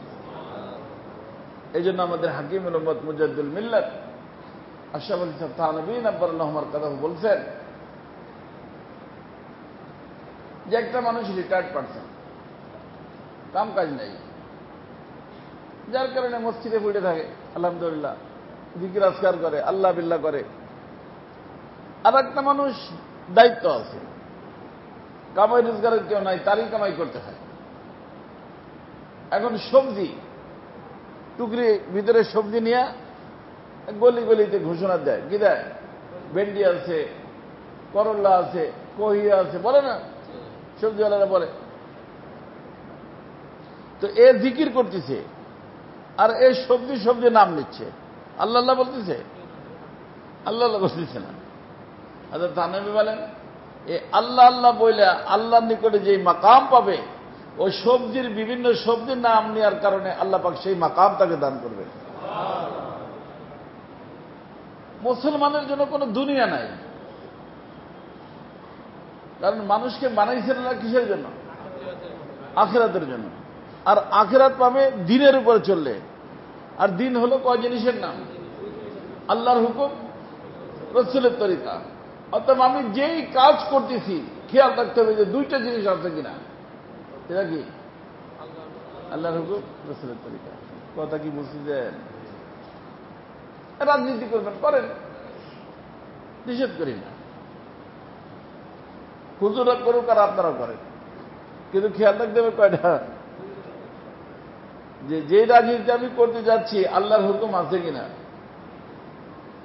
[SPEAKER 1] এই জন্য আমাদের হাকিমুল উম্মত মুজাদ্দুল মিল্লাত আশরাফুল ইসলাম থানভী আব্বারুল্লাহ আমার কথা বলছেন যে একটা মানুষ রিটায়ার্ড পারসন, কাম কাজ নাই, যার কারণে মসজিদে পড়ে থাকে, আলহামদুলিল্লাহ জিকির আজকার করে, আল্লাহ বিল্লাহ করে। আর একটা মানুষ দায়িত্ব আছে, কামাই রোজগারের কেউ নাই, তারই কামাই করতে হয়। এখন সবজি টুকরি ভিতরে সবজি নিয়ে গলি গলিতে ঘোষণা দেয়, কি দেয়? ভেন্ডি আছে, করল্লা আছে, কহিয়া আছে, বলে না সবজিওয়ালারা বলে। তো এ জিকির করতেছে আর এ সবজি সবজি নাম নিচ্ছে, আল্লাহ আল্লাহ বলতেছে, আল্লাহ আল্লাহ বলতেছে না। আচ্ছা থানভী বলেন এ আল্লাহ আল্লাহ বলে আল্লাহর নিকটে যে মাকাম পাবে, ওই সবজির বিভিন্ন সবজির নাম নেওয়ার কারণে আল্লাহ পাক সেই মাকাম তাকে দান করবে। মুসলমানের জন্য কোনো দুনিয়া নাই, কারণ মানুষকে বানাইছেন না কিসের জন্য? আখিরাতের জন্য। আর আখিরাত পাবে দিনের উপরে চললে। আর দিন হলো কয় জিনিসের নাম? আল্লাহর হুকুম, রাসূলের তরিকা। অর্থাৎ আমি যেই কাজ করতেছি খেয়াল রাখতে হবে যে দুইটা জিনিস আছে কিনা। এটা কি? আল্লাহর হুকুম, রাসূলের তরিকা। কথা কি বুঝছেন? রাজনীতি করবেন, করেন, নিষেধ করি না, হুজুরা করুক আর আপনারা করেন, কিন্তু খেয়াল রাখতে হবে কয়টা, যে রাজনীতি আমি করতে যাচ্ছি আল্লাহর হুকুম আছে কিনা,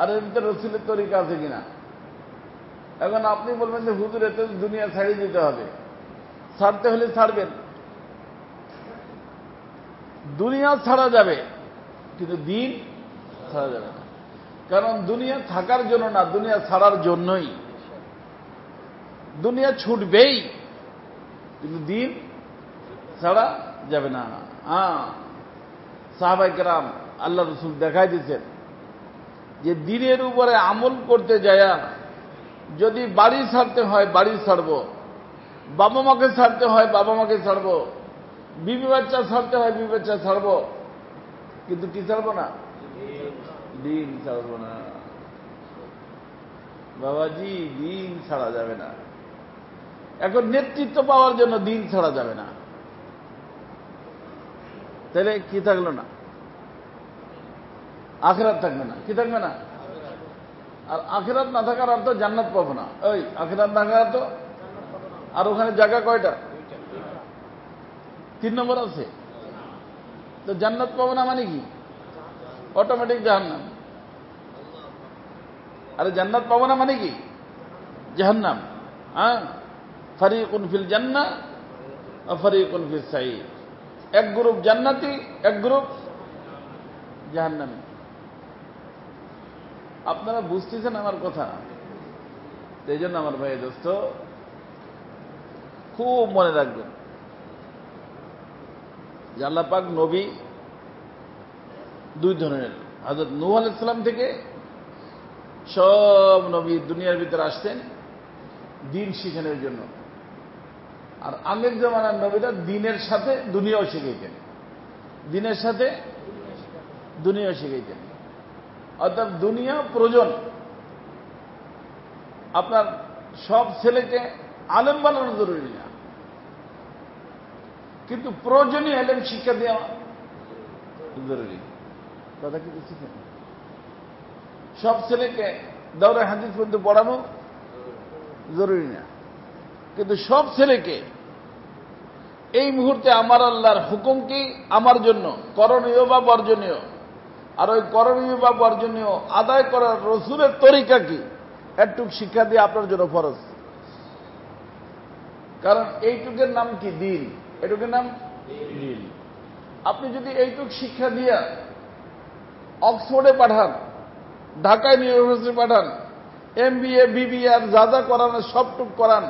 [SPEAKER 1] আর এর ভিতরে রাসূলের তরিকা আছে কিনা। এখন আপনি বলবেন যে হুজুর এতে দুনিয়া ছাড়িয়ে দিতে হবে, ছাড়তে হলে ছাড়বেন, দুনিয়া ছাড়া যাবে কিন্তু দিন ছাড়া যাবে না। কারণ দুনিয়া থাকার জন্য না, দুনিয়া ছাড়ার জন্যই। দুনিয়া ছুটবেই কিন্তু দিন ছাড়া যাবে না। সাহাবায়ে কেরাম আল্লাহ রাসূল দেখাই দিয়েছেন যে দিনের উপরে আমল করতে যায়া যদি বাড়ি ছাড়তে হয় বাড়ি ছাড়ব, বাবা মাকে ছাড়তে হয় বাবা মাকে ছাড়ব, বিবি বাচ্চা ছাড়তে হয় বিবি বাচ্চা ছাড়ব, কিন্তু কি ছাড়ব না? দিন ছাড়ব না। বাবাজি দিন ছাড়া যাবে না। এখন নেতৃত্ব পাওয়ার জন্য দিন ছাড়া যাবে না, তাহলে কি থাকলো না? আখিরাত থাকবে না। কি থাকবে না? আর আখিরাত না থাকার অর্থ জান্নাত পাবো না। ওই আখিরাত না থাকার অর্থ, আর ওখানে জায়গা কয়টা? 3 নম্বর আছে। তো জান্নাত পাবো না মানে কি? অটোমেটিক জাহান্নাম। আরে জান্নাত পাবো না মানে কি? জাহান্নাম। ফারিকুন ফিল জান্নাহ ওয়া ফারিকুন ফিস সাঈর। এক গ্রুপ জান্নাতি, এক গ্রুপ জাহান্নামী। আপনারা বুঝতেছেন আমার কথা? এই জন্য আমার ভাই দোস্ত খুব মনে রাখবেন যে আল্লাহ পাক নবী 2 ধরনের। হযরত নূহ আলাইহিস সালাম থেকে সব নবী দুনিয়ার ভিতরে আসতেন দিন শিখানোর জন্য, আর আগের জামানার নবীরা দিনের সাথে দুনিয়াও শিখাইতেন, দিনের সাথে দুনিয়াও শিখাইতেন। অর্থাৎ দুনিয়া প্রয়োজন। আপনার সব ছেলেকে আলেম বানানো জরুরি না, কিন্তু প্রয়োজনীয় এলেম শিক্ষা দেওয়া জরুরি। কথা কি বুঝছেন? সব ছেলেকে দাওরে হাদিস পর্যন্ত পড়ানো জরুরি না, কিন্তু সব ছেলেকে এই মুহূর্তে আমার আল্লাহর হুকুম কি আমার জন্য করণীয় বা বর্জনীয়, আর ওই করণীয় বা বর্জনীয় আদায় করার রাসূলের তরিকা কি, একটুক শিক্ষা দিয়ে আপনার জন্য ফরজ। কারণ এইটুকের নাম কি? দিন। এটুকের নাম দিন। আপনি যদি এইটুক শিক্ষা দিয়ে অক্সফোর্ডে পাঠান, ঢাকায় ইউনিভার্সিটি পাঠান, MBA BBA আর যা যা করান সবটুক করান,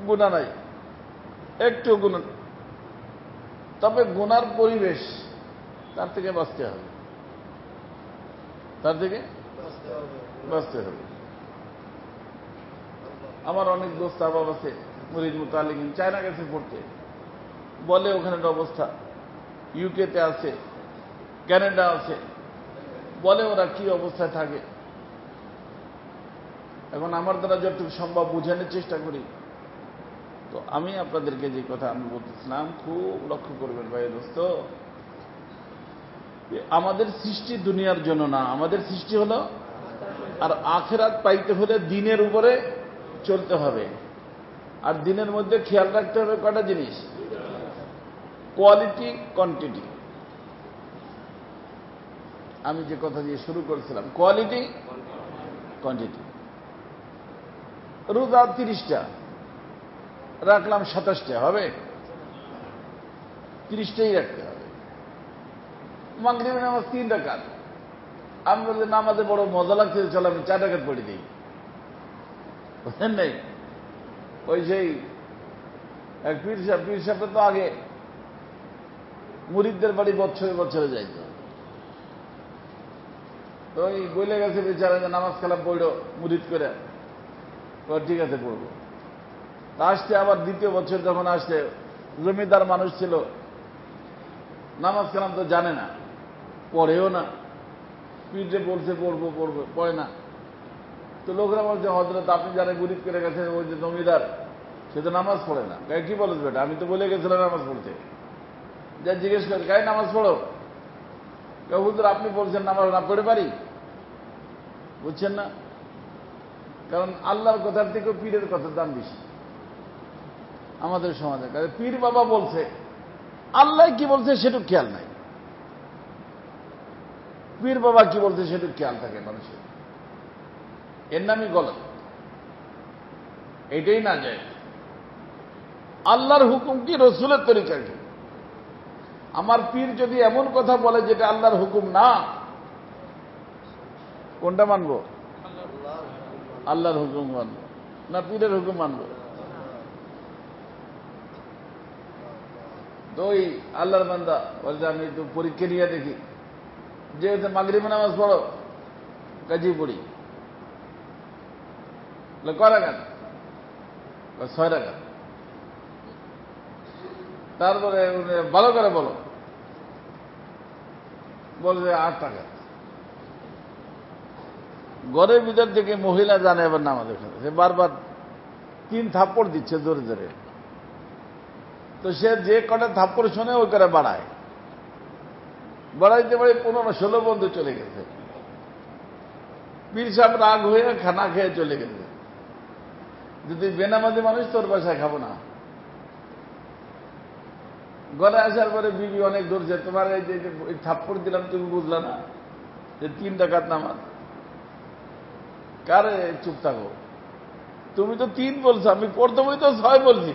[SPEAKER 1] গুনাহ নাই, একটু গুনাহ। তবে গুনার পরিবেশ তার থেকে বাঁচতে হবে, তার থেকে বাঁচতে হবে। আমার অনেক দোস্ত আবাব আছে মুরিদ মুতাআল্লিমিন চায়না গেছে পড়তে, বলে ওখানে একটা অবস্থা, ইউকেতে আছে, ক্যানাডা আছে, বলে ওরা কি অবস্থায় থাকে। এখন আমার দ্বারা যতটুকু সম্ভব বোঝানোর চেষ্টা করি। তো আমি আপনাদেরকে যে কথা আমি বলতেছিলাম, খুব লক্ষ্য করবেন ভাই দোস্ত, আমাদের সৃষ্টি দুনিয়ার জন্য না, আমাদের সৃষ্টি হলো, আর আখিরাত পাইতে হলে দিনের উপরে চলতে হবে। আর দিনের মধ্যে খেয়াল রাখতে হবে কটা জিনিস, কোয়ালিটি, কোয়ান্টিটি। আমি যে কথা দিয়ে শুরু করেছিলাম, কোয়ালিটি, কোয়ান্টিটি। রোজা 30টা, রাখলাম 27টা, হবে? 30টাই রাখতে হবে। মাগরিবের নামাজ 3 রাকাত, আমি বলছি নামাজে বড় মজা লাগছে, চলো আমি 4 রাকাত পড়ে দিই, বুঝলেন নাই? ওই সেই এক পীর সাহেব তো আগে মুরিদদের বাড়ি বছরে বছরে যাইত, তো ওই বলে গেছে বেচারা যে নামাজ কালাম পড়ো মুরিদ করে, ঠিক আছে পড়বো। আসতে আবার দ্বিতীয় বছর যখন আসছে, জমিদার মানুষ ছিল, নামাজ কালাম তো জানে না, পড়েও না, পীরে বলছে পড়বো পড়বো, পড়ে না। তো লোকরা বলছে হযরত আপনি যারা মুরিদ করে গেছেন, ওই যে জমিদার, সে তো নামাজ পড়ে না। কি বলছ বেটা, আমি তো বলে গেছিলাম নামাজ পড়তে। যা জিজ্ঞেস করে গায়ে নামাজ পড়ো, হুজুর আপনি বলছেন নামাজ না পড়ে পারি, বুঝছেন না? কারণ আল্লাহর কথার থেকেও পীরের কথার দাম বেশি আমাদের সমাজে। কারণ পীর বাবা বলছে, আল্লাহ কি বলছে সেটুকু খেয়াল নাই, পীর বাবা কি বলছে সেটুকু খেয়াল থাকে মানুষের। এর নামই গলত, এটাই না যায়। আল্লাহর হুকুম কি, রসুলের তরিকা কি? আমার পীর যদি এমন কথা বলে যেটা আল্লাহর হুকুম না, কোনটা মানবো? আল্লাহর হুকুম মানবো না পীরের হুকুম মানবো? তো ওই আল্লাহর বান্দা বলছে আমি তো পরীক্ষা নিয়ে দেখি, যে মাগরিবে নামাজ পড়ো, কাজী পড়ি, কয় রাকাত? 6 রাকাত। তারপরে ভালো করে বলো, বলছে 8 টাকা। ঘরের ভিতর থেকে মহিলা জানে এবার নামাজ এখানে, সে বারবার 3 থাপ্পড় দিচ্ছে জোরে জোরে। তো সে যে কটা থাপ্পড় শোনে ওই করে বাড়ায়, বাড়াইতে বাড়ি 15-16 বন্ধু চলে গেছে। পীর সাহেব রাগ হয়ে খানা খেয়ে চলে গেছে, যদি বেনামাজি মানুষ তোর বাসায় খাবো না। ঘরে আসার পরে বিবি অনেক ধরছে, তোমার এই যে থাপ্পড় দিলাম তুমি বুঝলা না যে 3 রাকাত নামাজ? কারে চুপ থাকো, তুমি তো 3 বলছো, আমি পড়তে বই তো 6 বলছি,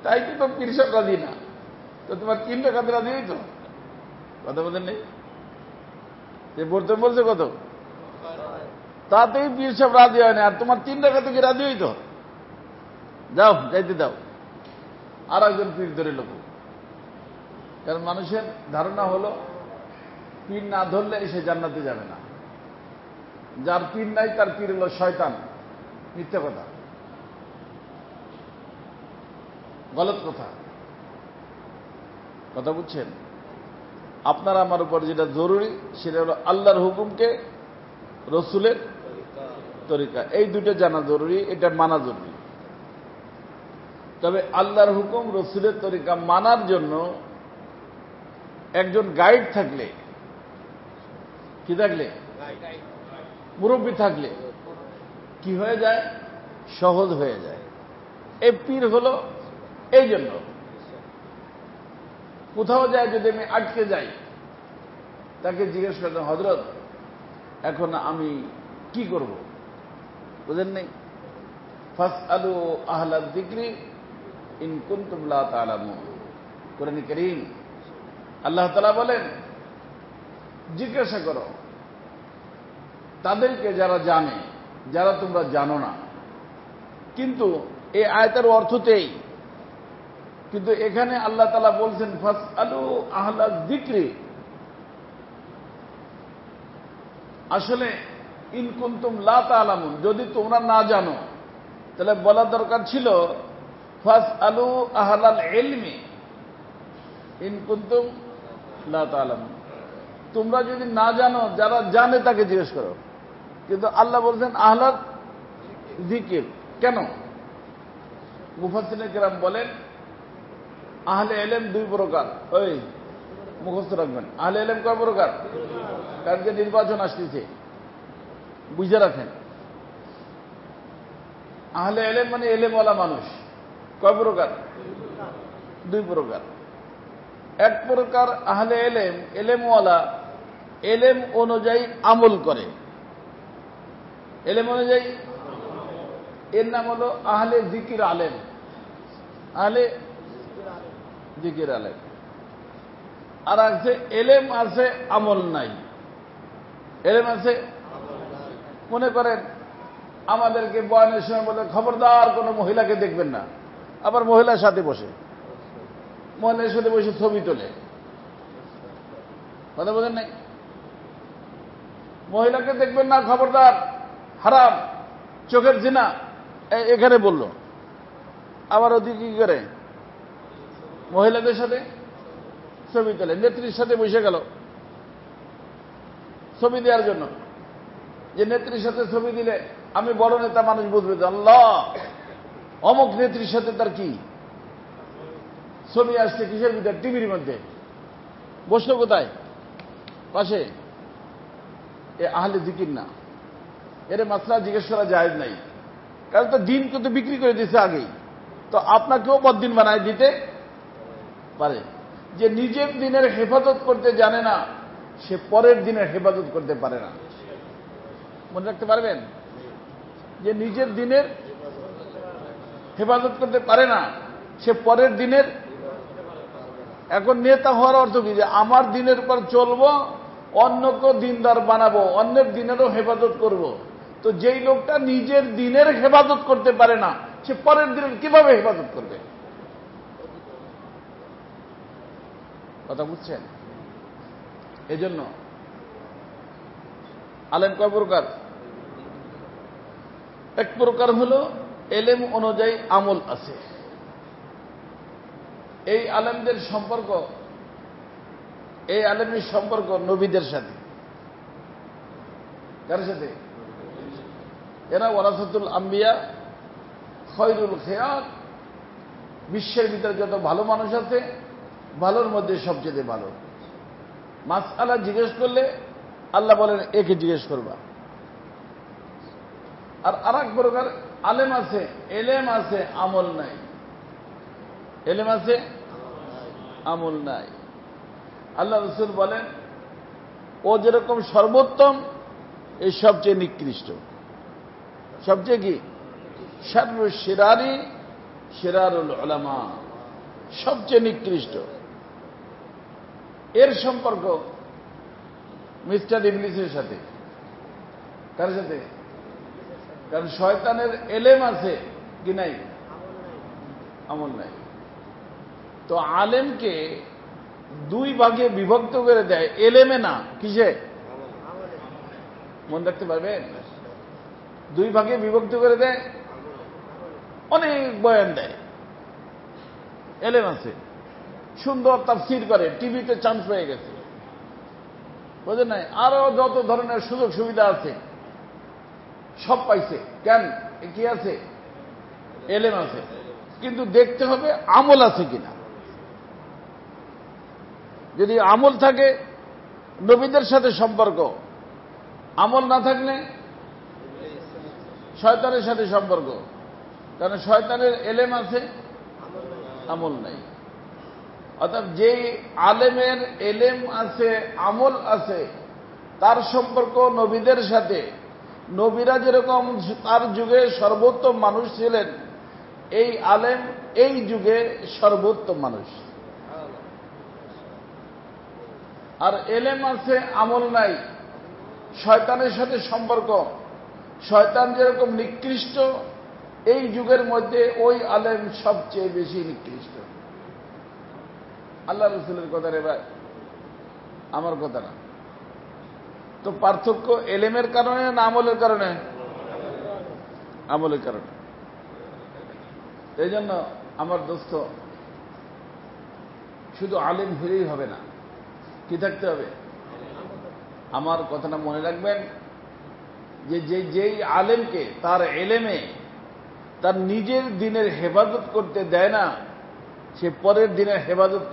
[SPEAKER 1] তাই কি তো পীর সাহেব রাজি না? তো তোমার 3 রাকাত রাজি হইতো? কথা বলেন নেই, যে পড়তে বলছে কত, তাতেই পীর সাহেব রাজি হয় না, আর তোমার 3 রাকাতে কি রাজি হইতো? যাও যাইতে দাও, আর একজন পীর ধরে লোক। কারণ মানুষের ধারণা হলো পীর না ধরলে সে জান্নাতে যাবে না, যার পীর নাই তার পীর হলো শয়তান। মিথ্যা কথা, গলত কথা, কথা বুঝছেন? আপনার আমার উপর যেটা জরুরি সেটা হলো আল্লাহর হুকুমকে, রসুলের তরিকা, এই দুটো জানা জরুরি, এটা মানা জরুরি। তবে আল্লাহর হুকুম, রসুলের তরিকা মানার জন্য একজন গাইড থাকলে, কি থাকলে, মুরব্বী থাকলে কি হয়ে যায়, সহজ হয়ে যায়। এই পীর হলো এই জন্য। কোথাও যায় যদি আমি আটকে যাই, তাকে জিজ্ঞেস করতেন হযরত এখন আমি কি করব, বুঝেন নেই? ফাসআলু আহলায যিকরি ইন কুনতুম লা তা'লামুন। কোরআন কারীম আল্লাহ তাআলা বলেন জিজ্ঞাসা করো তাদেরকে যারা জানে, যারা তোমরা জানো না। কিন্তু এই আয়াতের অর্থতেই, কিন্তু এখানে আল্লাহ তাআলা বলছেন ফাসআলু আহলায যিকরি। আসলে ইন কুনতুম লা তা'লামুন, যদি তোমরা না জানো, তাহলে বলা দরকার ছিল ফাসআলু আহলাল ইলমি ইন কুনতুম লা তা'লামুন, তোমরা যদি না জানো যারা জানে তাকে জিজ্ঞেস করো। কিন্তু আল্লাহ বলছেন আহলাল যিকির। কেন? মুফাসসিরিনে কেরাম বলেন আহলে ইলম দুই প্রকার। ওই মুখস্থ রাখবেন, আহলে ইলম কয় প্রকার? কারণ যে নির্বাচন আসতেছে বুঝে রাখেন। আহলে ইলম মানে ইলমওয়ালা মানুষ। কয় প্রকার? দুই প্রকার। এক প্রকার আহলে ইলম, ইলমওয়ালা, ইলম অনুযায়ী আমল করে। ইলম অনুযায়ী, এর নাম হলো আহলে যিকির আলেম। আহলে যিকির আলেম। আর আছে ইলম আছে আমল নাই। ইলম আছে, মনে করেন আমাদেরকে বয়ানের সময় বলে খবরদার কোনো মহিলাকে দেখবেন না, আবার মহিলার সাথে বসে, মহিলার সাথে বসে ছবি তোলে। কথা বোঝেন নাই? মহিলাকে দেখবেন না, খবরদার, হারাম, চোখের জিনা, এখানে বলল। আবার ওদিকে কি করে? মহিলাদের সাথে ছবি তোলে, নেত্রীর সাথে বসে গেল ছবি দেওয়ার জন্য, যে নেত্রীর সাথে ছবি দিলে আমি বড় নেতা, মানুষ বুঝবে যে আল্লাহ অমুক নেত্রীর সাথে তার কি ছবি আসছে, কিসের ভিতরে? টিভির মধ্যে। বসলো কোথায়? পাশে। এ আহলে যিকির না, এর মাসলা জিজ্ঞেস করা জায়েজ নাই। কারণ তো দিন কিন্তু বিক্রি করে দিয়েছে আগেই, তো আপনাকেও বদ্দিন বানায় দিতে পারে। যে নিজের দিনের হেফাজত করতে জানে না, সে পরের দিনের হেফাজত করতে পারে না। মনে রাখতে পারবেন? যে নিজের দিনের হেফাজত করতে পারে না, সে পরের দিনের। এখন নেতা হওয়ার অর্থ কি? যে আমার দিনের পর চলবো, অন্যকে দিনদার বানাবো, অন্যের দিনেরও হেফাজত করব। তো যেই লোকটা নিজের দিনের হেফাজত করতে পারে না, সে পরের দিনের কিভাবে হেফাজত করবে? কথা বুঝছেন? এজন্য আলেম কয় প্রকার? এক প্রকার হলো ইলম অনুযায়ী আমল আছে। এই আলেমদের সম্পর্ক, এই আলেমের সম্পর্ক নবীদের সাথে। কার সাথে? এরা ওয়ারাসাতুল আম্বিয়া, খয়রুল খেয়ার। বিশ্বের ভিতরে যত ভালো মানুষ আছে, ভালোর মধ্যে সবচেয়ে ভালো। মাসআলা জিজ্ঞেস করলে আল্লাহ বলেন একে জিজ্ঞেস করবা। আর আরেক প্রকার আলেম আছে, এলেম আছে, আমল নাই। এলেম আছে, আমল নাই। আল্লাহ রাসূল বলেন ও যেরকম সর্বোত্তম, এই সবচেয়ে নিকৃষ্ট। সবচেয়ে কি? শাররুশ শিরারি শিরারুল উলামা, সবচেয়ে নিকৃষ্ট। এর সম্পর্ক মিস্টার ইবলিসের সাথে। কার সাথে? কারণ শয়তানের এলেম আছে কি নাই? আমল নাই। তো আলেমকে দুই ভাগে বিভক্ত করে দেয়, এলেমে না, কিসে? মনে রাখতে পারবেন? দুই ভাগে বিভক্ত করে দেয়, অনেক বয়ান দেয়, এলেম আছে, সুন্দর তাফসীর করে, টিভিতে চান্স পেয়ে গেছে, বুঝলেন নাই? আরো যত ধরনের সুযোগ সুবিধা আছে সব পাইছে। কেন? কি আছে? এলেম আছে। কিন্তু দেখতে হবে আমল আছে কিনা। যদি আমল থাকে, নবীদের সাথে সম্পর্ক। আমল না থাকলে শয়তানের সাথে সম্পর্ক। কারণ শয়তানের এলেম আছে, আমল নাই। অর্থাৎ যেই আলেমের এলেম আছে, আমল আছে, তার সম্পর্ক নবীদের সাথে। নবীরা যেরকম তার যুগে সর্বোত্তম মানুষ ছিলেন, এই আলেম এই যুগে সর্বোত্তম মানুষ। আর এলেম আছে, আমল নাই, শয়তানের সাথে সম্পর্ক। শয়তান যেরকম নিকৃষ্ট, এই যুগের মধ্যে ওই আলেম সবচেয়ে বেশি নিকৃষ্ট। আল্লাহ রাসূলের কথা রে ভাই, আমার কথা না। তো পার্থক্য এলেমের কারণে না আমলের কারণে? আমলের কারণে। এই জন্য আমার দোস্ত, শুধু আলেম হলেই হবে না, কি থাকতে হবে? আমার কথাটা মনে রাখবেন যে যেই আলেমকে তার এলেমে তার নিজের দিনের হেফাজত করতে দেয় না, সে পরের দিনের হেফাজত